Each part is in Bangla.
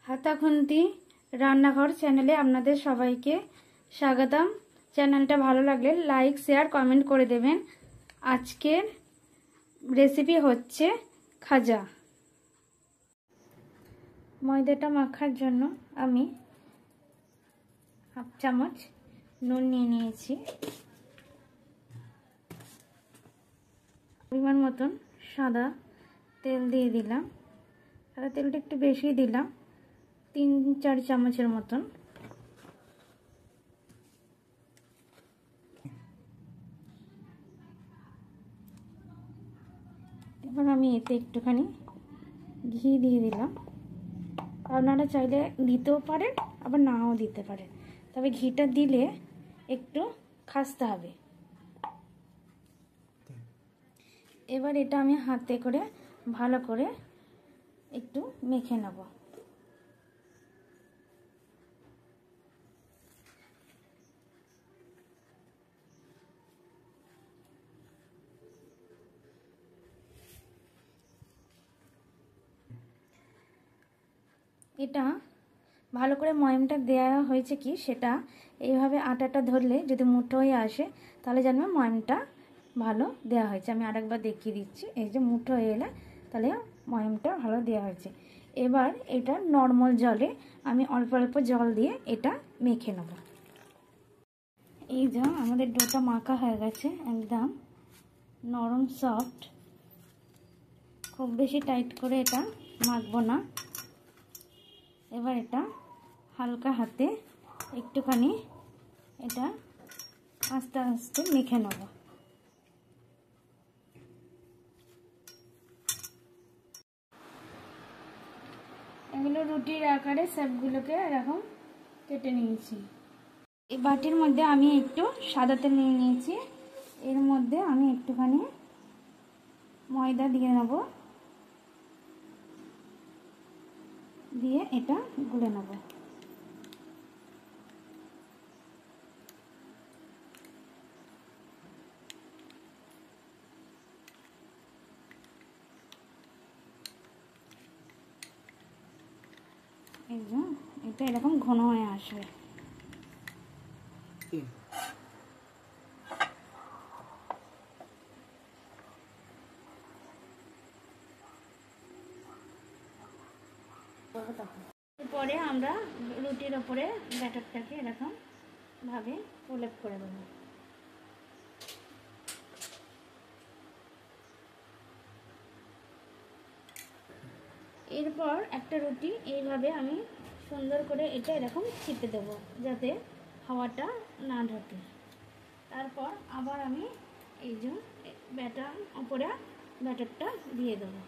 হাতা খুন্তি রান্নাঘর চ্যানেলে আপনাদের সবাইকে স্বাগতম। চ্যানেলটা ভালো লাগলে লাইক শেয়ার কমেন্ট করে দেবেন। আজকের রেসিপি হচ্ছে খাজা। ময়দাটা মাখার জন্য আমি হাফ চামচ নুন নিয়ে নিয়েছি, পরিমাণ মতন সাদা তেল দিয়ে দিলাম। সাদা তেলটা একটু বেশি দিলাম, 3-4 চামচের মতন। এবার আমি এতে একটুখানি ঘি দিয়ে দিলাম। আপনারা চাইলে দিতেও পারেন, আবার নাও দিতে পারেন, তবে ঘিটা দিলে একটু খাসতে হবে। এবার এটা আমি হাতে করে ভালো করে একটু মেখে নেব। এটা ভালো করে ময়মটা দেওয়া হয়েছে কি সেটা এইভাবে আটাটা ধরলে যদি মুঠো হয়ে আসে তাহলে জানবে ময়মটা ভালো দেওয়া হয়েছে। আমি আরেকবার দেখিয়ে দিচ্ছি। এই যে মুঠো হয়ে এলে তাহলে ময়মটা ভালো দেওয়া হয়েছে। এবার এটা নর্মাল জলে আমি অল্প অল্প জল দিয়ে এটা মেখে নেব। এই যে আমাদের ডোটা মাখা হয়ে গেছে, একদম নরম সফট। খুব বেশি টাইট করে এটা মাখবো না। এবার এটা হালকা হাতে একটুখানি এটা আস্তে আস্তে মেখে নেব। এগুলো রুটির আকারে সবগুলোকে এরকম কেটে নিয়েছি। এই বাটির মধ্যে আমি একটু সাদা তেল নিয়ে নিয়েছি। এর মধ্যে আমি একটুখানি ময়দা দিয়ে নেব, দিয়ে এটা গুলে নেব। এই যে এটা এরকম ঘন হয়ে আসবে। পরে আমরা রুটির ওপরে ব্যাটারটাকে এরকম ভাবে প্রলেপ করে দেবো। এরপর একটা রুটি এইভাবে আমি সুন্দর করে এটা এরকম চিপে দেবো যাতে হাওয়াটা না ঢোকে। তারপর আবার আমি এই যে ব্যাটার ওপরে ব্যাটারটা দিয়ে দেবো।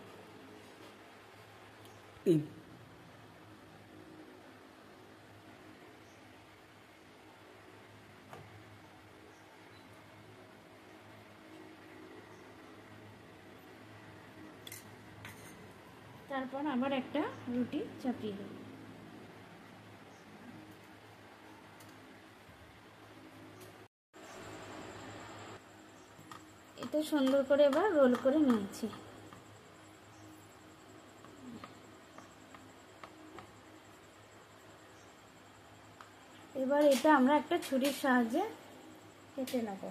তারপর আবার একটা রুটি চাপিয়ে দেব। এটা সুন্দর করে এবার রোল করে নিয়েছি। এবার এটা আমরা একটা ছুরির সাহায্যে কেটে নেব।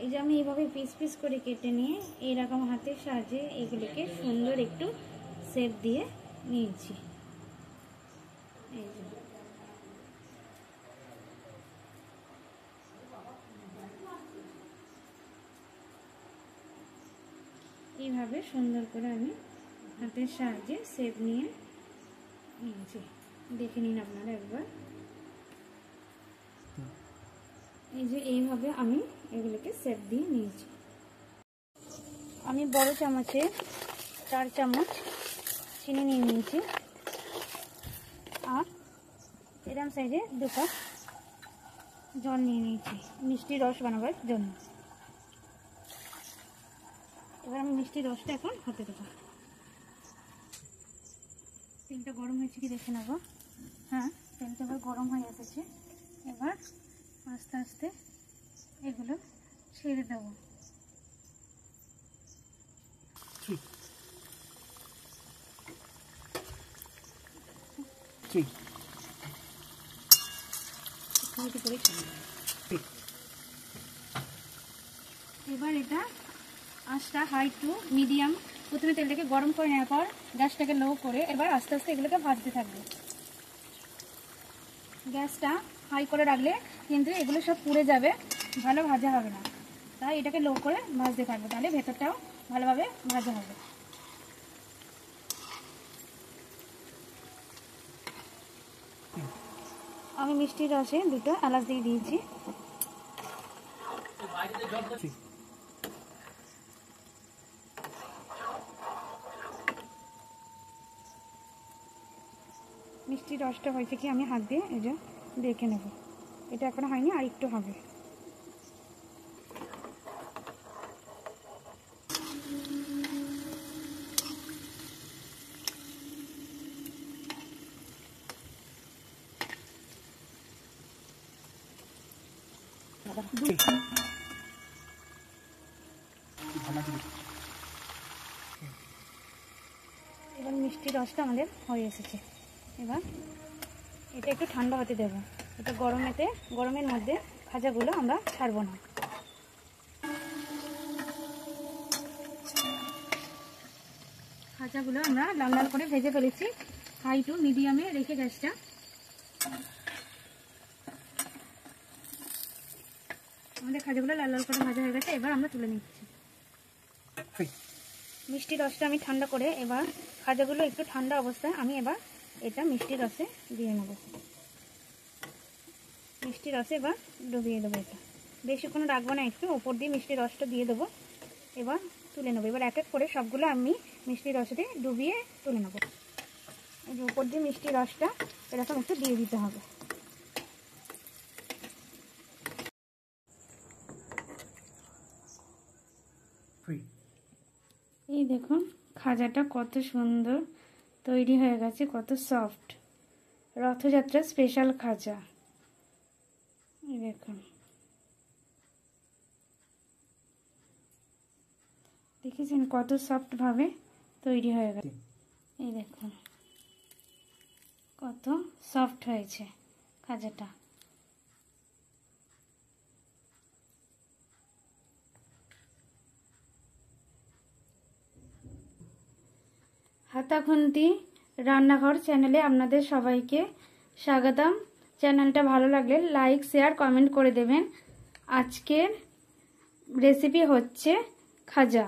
এই যে আমি এইভাবে পিস পিস করে কেটে নিয়ে এইরকম হাতের সাহায্যে এগুলিকে সুন্দর একটু শেপ দিয়ে নিয়েছি। এই যে এইভাবে সুন্দর করে আমি হাতের সাহায্যে শেপ নিয়ে নিয়েছি। দেখে নিন আপনারা একবার। এই যে এইভাবে আমি এগুলোকে শেপ দিয়ে নিয়েছি। আমি বড় চামচে 4 চামচ চিনি নিয়ে নিয়েছি, আর এরকম সাইজে 2 কাপ জল নিয়ে নিয়েছি মিষ্টি রস বানাবার জন্য। এবার আমি মিষ্টি রসটা এখন হতে দেবো। তেলটা গরম হয়েছে কি দেখে নেবো। হ্যাঁ, তেলটা এবার গরম হয়ে এসেছে। এবার আস্তে আস্তে এগুলো ছেড়ে দেবো। এবার এটা আঁচটা হাই টু মিডিয়াম, প্রথমে তেলটাকে গরম করে নেওয়ার পর গ্যাসটাকে লো করে এবার আস্তে আস্তে এগুলোকে ভাজতে থাকবে। গ্যাসটা হাই করে রাখলে কিন্তু এগুলো সব পুড়ে যাবে, ভালো ভাজা হবে না। তাই এটাকে লো করে ভাজতে থাকবে, তাহলে ভেতরটাও ভালোভাবে ভাজা হবে। আমি মিষ্টির রসে 2টো এলাচ দিয়ে দিয়েছি। মিষ্টির রসটা হয়েছে কি আমি হাত দিয়ে এই যে দেখে নেব, এটা এখনো হয়নি, আর একটু হবে। এবার মিষ্টির রসটা আমাদের হয়ে এসেছে। এবার এটা একটু ঠান্ডা হতে দেব, এটা গরমের মধ্যে খাজাগুলো আমরা ছাড়বো না। খাজাগুলো আমরা লাল লাল করে ভেজে ফেলেছি, হাই টু মিডিয়ামে রেখে গ্যাসটা। আমাদের খাজাগুলো লাল লাল করে ভাজা হয়ে গেছে, এবার আমরা তুলে নিচ্ছি। মিষ্টি রসটা আমি ঠান্ডা করে এবার খাজাগুলো একটু ঠান্ডা অবস্থায় আমি এবার এটা মিষ্টি রসে দিয়ে নেব। মিষ্টি রসে এবার ডুবিয়ে দেবো, এটা বেশিক্ষণ রাখবো না, একটু ওপর দিয়ে মিষ্টি রসটা দিয়ে দেবো। এবার তুলে নেবো। এবার এক এক করে সবগুলো আমি মিষ্টি রসে ডুবিয়ে তুলে নেবো। এই যে ওপর দিয়ে মিষ্টি রসটা এরকম একটু দিয়ে দিতে হবে। এই দেখুন খাজাটা কত সুন্দর তৈরি হয়ে গেছে, কত সফট, রথযাত্রা স্পেশাল খাজা। এই দেখুন, দেখেছেন কত সফট ভাবে তৈরি হয়ে গেছে। এই দেখুন কত সফট হয়েছে খাজাটা। হাতাখুন্তি রান্নাঘর চ্যানেলে আপনাদের সবাইকে স্বাগতম। চ্যানেলটা ভালো লাগলে লাইক শেয়ার কমেন্ট করে দেবেন। আজকের রেসিপি হচ্ছে খাজা।